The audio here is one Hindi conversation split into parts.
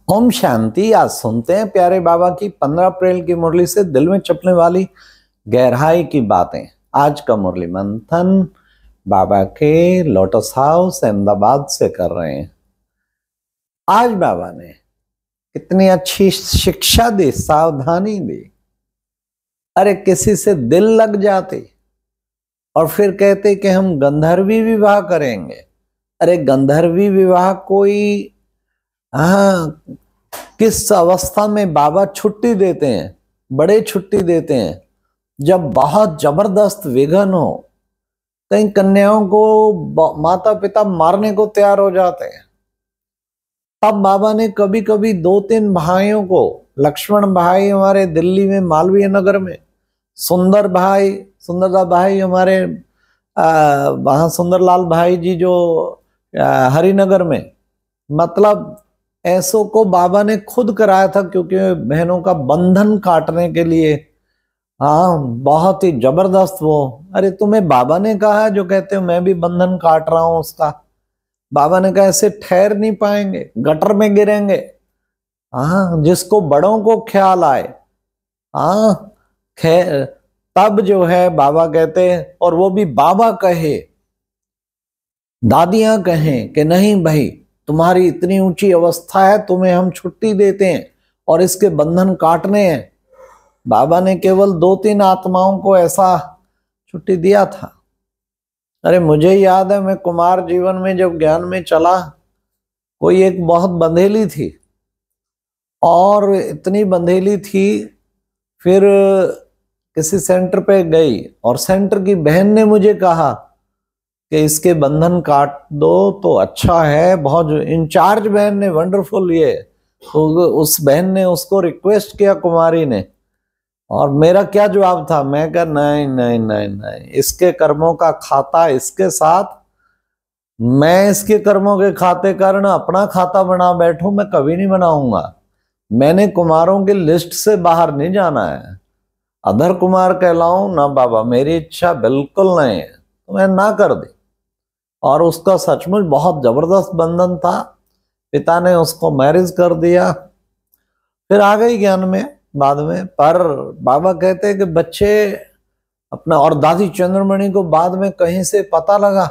ओम शांति। आज सुनते हैं प्यारे बाबा की 15 अप्रैल की मुरली से दिल में चपने वाली गहराई की बातें। आज का मुरली मंथन बाबा के लोटस हाउस अहमदाबाद से कर रहे हैं। आज बाबा ने कितनी अच्छी शिक्षा दी, सावधानी दी। अरे किसी से दिल लग जाते और फिर कहते कि हम गंधर्वी विवाह करेंगे। अरे गंधर्वी विवाह कोई किस अवस्था में बाबा छुट्टी देते हैं? बड़े छुट्टी देते हैं जब बहुत जबरदस्त विघन हो। कई कन्याओं को माता पिता मारने को तैयार हो जाते हैं। तब बाबा ने कभी कभी 2-3 भाइयों को, लक्ष्मण भाई हमारे दिल्ली में मालवीय नगर में, सुंदरदा भाई हमारे वहां सुंदरलाल भाई जी जो हरिनगर में, मतलब ऐसों को बाबा ने खुद कराया था, क्योंकि बहनों का बंधन काटने के लिए। बहुत ही जबरदस्त वो। अरे तुम्हें बाबा ने कहा है जो कहते हो मैं भी बंधन काट रहा हूं उसका। बाबा ने कहा ऐसे ठहर नहीं पाएंगे, गटर में गिरेंगे। जिसको बड़ों को ख्याल आए, तब जो है बाबा कहते हैं, और वो भी बाबा कहे, दादियां कहें कि नहीं भाई तुम्हारी इतनी ऊंची अवस्था है, तुम्हें हम छुट्टी देते हैं और इसके बंधन काटने हैं। बाबा ने केवल 2-3 आत्माओं को ऐसा छुट्टी दिया था। अरे मुझे याद है, मैं कुमार जीवन में जब ज्ञान में चला, कोई एक बहुत बंधेली थी, और इतनी बंधेली थी, फिर किसी सेंटर पे गई और सेंटर की बहन ने मुझे कहा कि इसके बंधन काट दो तो अच्छा है। बहुत इंचार्ज बहन ने, वंडरफुल ये, तो उस बहन ने उसको रिक्वेस्ट किया, कुमारी ने, और मेरा क्या जवाब था? मैं कहा नहीं नहीं नहीं नहीं, इसके कर्मों का खाता इसके साथ, मैं इसके कर्मों के खाते कारण अपना खाता बना बैठूं, मैं कभी नहीं बनाऊंगा। मैंने कुमारों की लिस्ट से बाहर नहीं जाना है। अधर कुमार कहलाऊं ना बाबा, मेरी इच्छा बिल्कुल नहीं है। तो मैं ना कर दी, और उसका सचमुच बहुत जबरदस्त बंधन था। पिता ने उसको मैरिज कर दिया, फिर आ गई ज्ञान में बाद में। पर बाबा कहते हैं कि बच्चे अपना, और दादी चंद्रमणि को बाद में कहीं से पता लगा,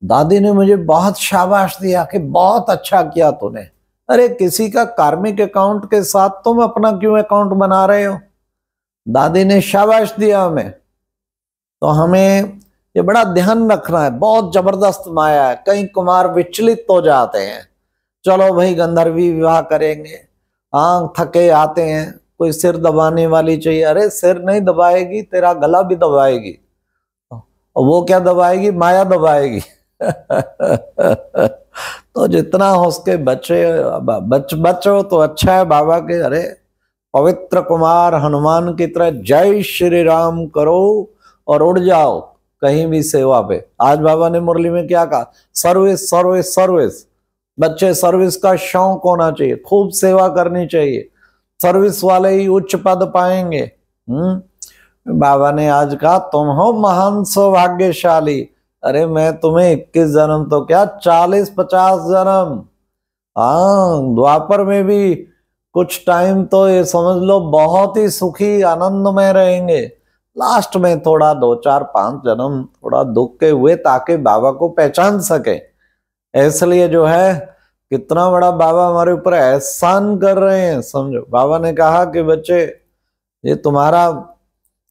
दादी ने मुझे बहुत शाबाश दिया कि बहुत अच्छा किया तूने। अरे किसी का कार्मिक अकाउंट के साथ तुम अपना क्यों अकाउंट बना रहे हो? दादी ने शाबाश दिया हमें। तो हमें ये बड़ा ध्यान रखना है, बहुत जबरदस्त माया है। कई कुमार विचलित हो जाते हैं, चलो भाई गंधर्वी विवाह करेंगे, थके आते हैं, कोई सिर दबाने वाली चाहिए। अरे सिर नहीं दबाएगी, तेरा गला भी दबाएगी। वो क्या दबाएगी? माया दबाएगी। तो जितना हो उसके बच्चों तो अच्छा है बाबा के। अरे पवित्र कुमार हनुमान की तरह जय श्री राम करो और उड़ जाओ कहीं भी सेवा पे। आज बाबा ने मुरली में क्या कहा? Service service service. बच्चे सर्विस का शौक होना चाहिए, खूब सेवा करनी चाहिए, सर्विस वाले ही उच्च पद पाएंगे। बाबा ने आज कहा तुम हो महान सौभाग्यशाली। अरे मैं तुम्हें 21 जन्म तो क्या 40-50 जन्म, द्वापर में भी कुछ टाइम तो ये समझ लो बहुत ही सुखी आनंदमय रहेंगे। लास्ट में थोड़ा 2-4-5 जन्म थोड़ा दुख के हुए, ताकि बाबा को पहचान सके। इसलिए जो है कितना बड़ा बाबा हमारे ऊपर एहसान कर रहे हैं, समझो। बाबा ने कहा कि बच्चे ये तुम्हारा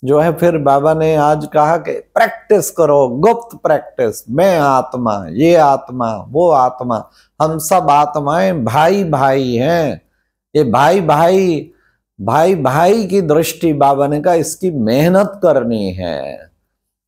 जो है, फिर बाबा ने आज कहा कि प्रैक्टिस करो, गुप्त प्रैक्टिस। मैं आत्मा, ये आत्मा, वो आत्मा, हम सब आत्माएं भाई भाई हैं। ये भाई भाई की दृष्टि, बाबा ने कहा इसकी मेहनत करनी है,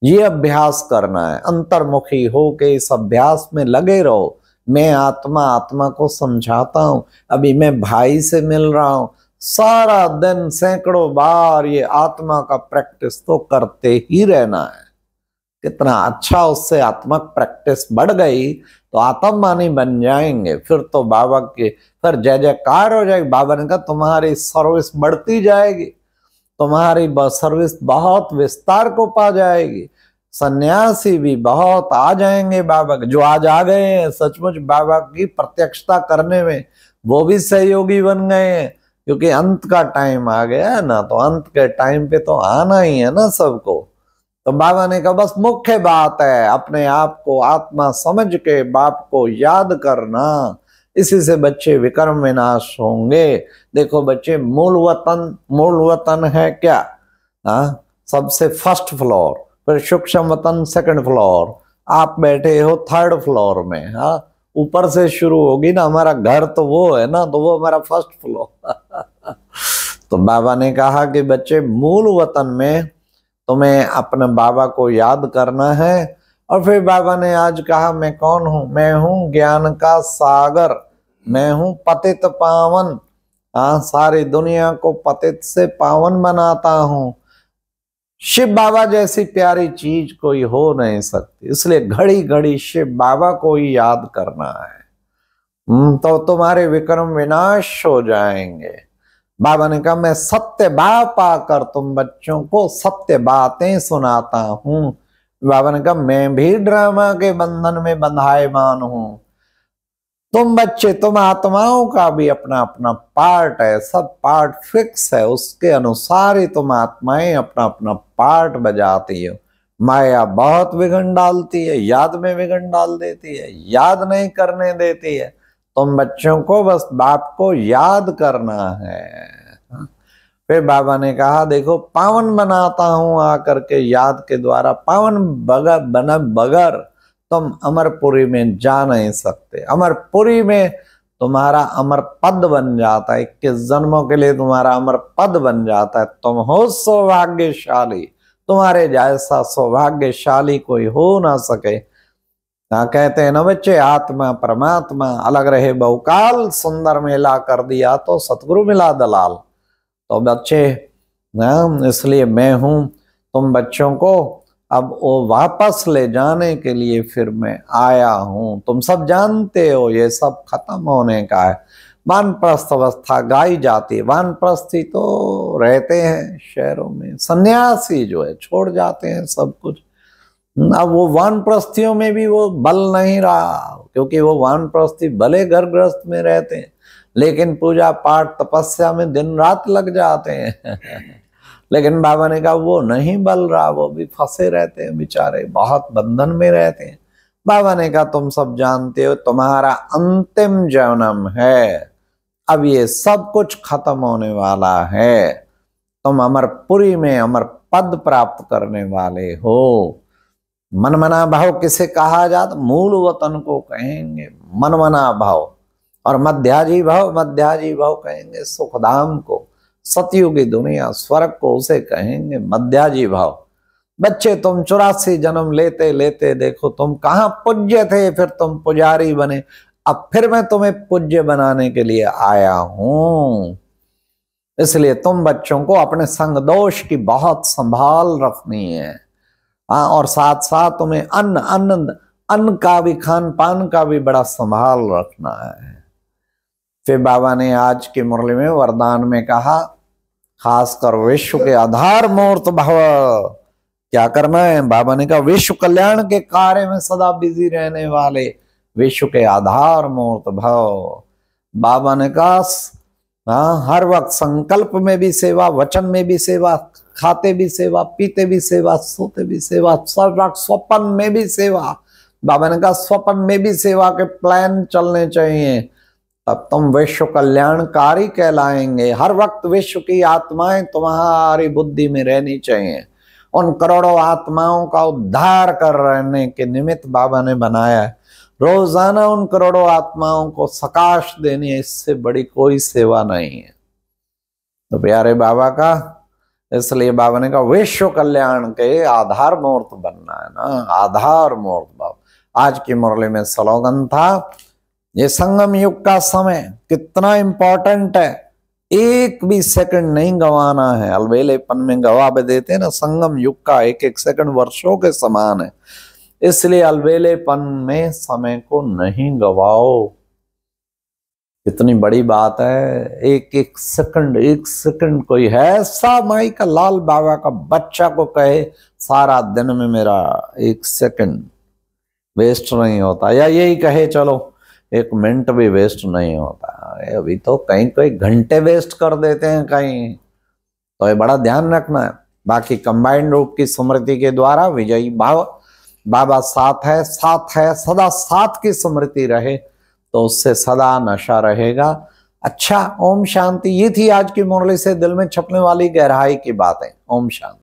ये अभ्यास करना है। अंतर्मुखी हो के इस अभ्यास में लगे रहो। मैं आत्मा को समझाता हूं, अभी मैं भाई से मिल रहा हूं, सारा दिन सैकड़ों बार ये आत्मा का प्रैक्टिस तो करते ही रहना है। कितना अच्छा, उससे आत्मक प्रैक्टिस बढ़ गई तो आत्मवानी बन जाएंगे। फिर तो बाबा के फिर जय जयकार हो जाएगी। बाबा ने कहा तुम्हारी सर्विस बढ़ती जाएगी, तुम्हारी सर्विस बहुत विस्तार को पा जाएगी। सन्यासी भी बहुत आ जाएंगे बाबा के, जो आज आ गए हैं सचमुच बाबा की प्रत्यक्षता करने में। वो भी सहयोगी बन गए हैं, क्योंकि अंत का टाइम आ गया है ना, तो अंत के टाइम पे तो आना ही है ना सबको। तो बाबा ने कहा बस मुख्य बात है अपने आप को आत्मा समझ के बाप को याद करना, इसी से बच्चे विकर्म विनाश होंगे। देखो बच्चे, मूल वतन है क्या? हाँ, सबसे फर्स्ट फ्लोर, फिर सूक्ष्म वतन सेकंड फ्लोर, आप बैठे हो थर्ड फ्लोर में। हाँ, ऊपर से शुरू होगी ना, हमारा घर तो वो है ना, तो वो हमारा फर्स्ट फ्लोर। तो बाबा ने कहा कि बच्चे, मूल वतन में तुम्हें अपने बाबा को याद करना है। और फिर बाबा ने आज कहा मैं कौन हूं? मैं हूं ज्ञान का सागर, मैं हूं पतित पावन। हाँ, सारी दुनिया को पतित से पावन बनाता हूं। शिव बाबा जैसी प्यारी चीज कोई हो नहीं सकती, इसलिए घड़ी घड़ी शिव बाबा को ही याद करना है। तो तुम्हारे विक्रम विनाश हो जाएंगे। बाबा ने कहा मैं सत्य बात पाकर तुम बच्चों को सत्य बातें सुनाता हूं। बाबा ने कहा मैं भी ड्रामा के बंधन में बंधायमान हूं। तुम बच्चे, तुम आत्माओं का भी अपना अपना पार्ट है, सब पार्ट फिक्स है, उसके अनुसार ही तुम आत्माएं अपना अपना पार्ट बजाती हो। माया बहुत विघन डालती है, याद में विघन डाल देती है, याद नहीं करने देती है। तुम बच्चों को बस बाप को याद करना है। फिर बाबा ने कहा देखो, पावन बनाता हूं आकर के याद के द्वारा, पावन बगैर तुम अमरपुरी में जा नहीं सकते। अमरपुरी में तुम्हारा अमर पद बन जाता है, 21 जन्मों के लिए तुम्हारा अमर पद बन जाता है। तुम हो सौभाग्यशाली, तुम्हारे जैसा सौभाग्यशाली कोई हो ना सके। कहते हैं ना बच्चे, आत्मा परमात्मा अलग रहे बहुकाल, सुंदर मेला कर दिया तो सतगुरु मिला दलाल। तो बच्चे, इसलिए मैं हूं तुम बच्चों को अब वो वापस ले जाने के लिए फिर मैं आया हूं। तुम सब जानते हो ये सब खत्म होने का है। वानप्रस्थ अवस्था गाई जाती है, वानप्रस्थी तो रहते हैं शहरों में, सन्यासी जो है छोड़ जाते हैं सब कुछ। अब वो वानप्रस्थियों में भी वो बल नहीं रहा, क्योंकि वो वानप्रस्थी भले घर गृहस्थ में रहते हैं, लेकिन पूजा पाठ तपस्या में दिन रात लग जाते हैं। लेकिन बाबा ने कहा वो नहीं बल रहा, वो भी फंसे रहते हैं बेचारे, बहुत बंधन में रहते हैं। बाबा ने कहा तुम सब जानते हो तुम्हारा अंतिम जन्म है, अब ये सब कुछ खत्म होने वाला है। तुम अमरपुरी में अमर पद प्राप्त करने वाले हो। मनमना भाव किसे कहा जाता? मूल वतन को कहेंगे मनमना भाव, और मध्याजी भाव कहेंगे सुखधाम को। सतयुगी दुनिया स्वर्ग को उसे कहेंगे मध्याजी भाव। बच्चे, तुम 84 जन्म लेते लेते देखो तुम कहाँ पूज्य थे, फिर तुम पुजारी बने। अब फिर मैं तुम्हें पूज्य बनाने के लिए आया हूं। इसलिए तुम बच्चों को अपने संग दोष की बहुत संभाल रखनी है। हाँ, और साथ साथ तुम्हें अन्न का भी, खान पान का भी बड़ा संभाल रखना है। फिर बाबा ने आज की मुरली में वरदान में कहा, खासकर विश्व के आधार मूर्त भव। क्या करना है? बाबा ने कहा विश्व कल्याण के कार्य में सदा बिजी रहने वाले विश्व के आधार मूर्त भव। बाबा ने कहा हाँ, हर वक्त संकल्प में भी सेवा, वचन में भी सेवा, खाते भी सेवा, पीते भी सेवा, सोते भी सेवा, सब वक्त स्वप्न में भी सेवा। बाबा ने कहा स्वप्न में भी सेवा के प्लान चलने चाहिए, तब तुम विश्व कल्याणकारी कहलाएंगे। हर वक्त विश्व की आत्माएं तुम्हारी बुद्धि में रहनी चाहिए। उन करोड़ों आत्माओं का उद्धार कर रहने के निमित्त बाबा ने बनाया है। रोजाना उन करोड़ों आत्माओं को सकाश देनी है, इससे बड़ी कोई सेवा नहीं है। तो प्यारे बाबा का, इसलिए बाबा ने कहा विश्व कल्याण के आधार मूर्त बनना है ना, आधार मूर्त भाव। आज की मुरली में स्लोगन था, ये संगम युग का समय कितना इंपॉर्टेंट है, एक भी सेकंड नहीं गंवाना है। अलवेलेपन में गवा भी देते हैं ना, संगम युग का एक एक सेकंड वर्षों के समान है। इसलिए अलवेलेपन में समय को नहीं गवाओ। कितनी बड़ी बात है, एक एक सेकंड कोई है ऐसा माई का लाल बाबा का बच्चा को कहे सारा दिन में मेरा एक सेकंड वेस्ट नहीं होता, या यही कहे चलो एक मिनट भी वेस्ट नहीं होता। अरे अभी तो कहीं कोई घंटे वेस्ट कर देते हैं कहीं, तो ये बड़ा ध्यान रखना है। बाकी कंबाइंड रूप की स्मृति के द्वारा विजयी भाव, बाबा साथ है सदा साथ की स्मृति रहे तो उससे सदा नशा रहेगा। अच्छा, ओम शांति। ये थी आज की मुरली से दिल में छपने वाली गहराई की बातें। ओम शांति।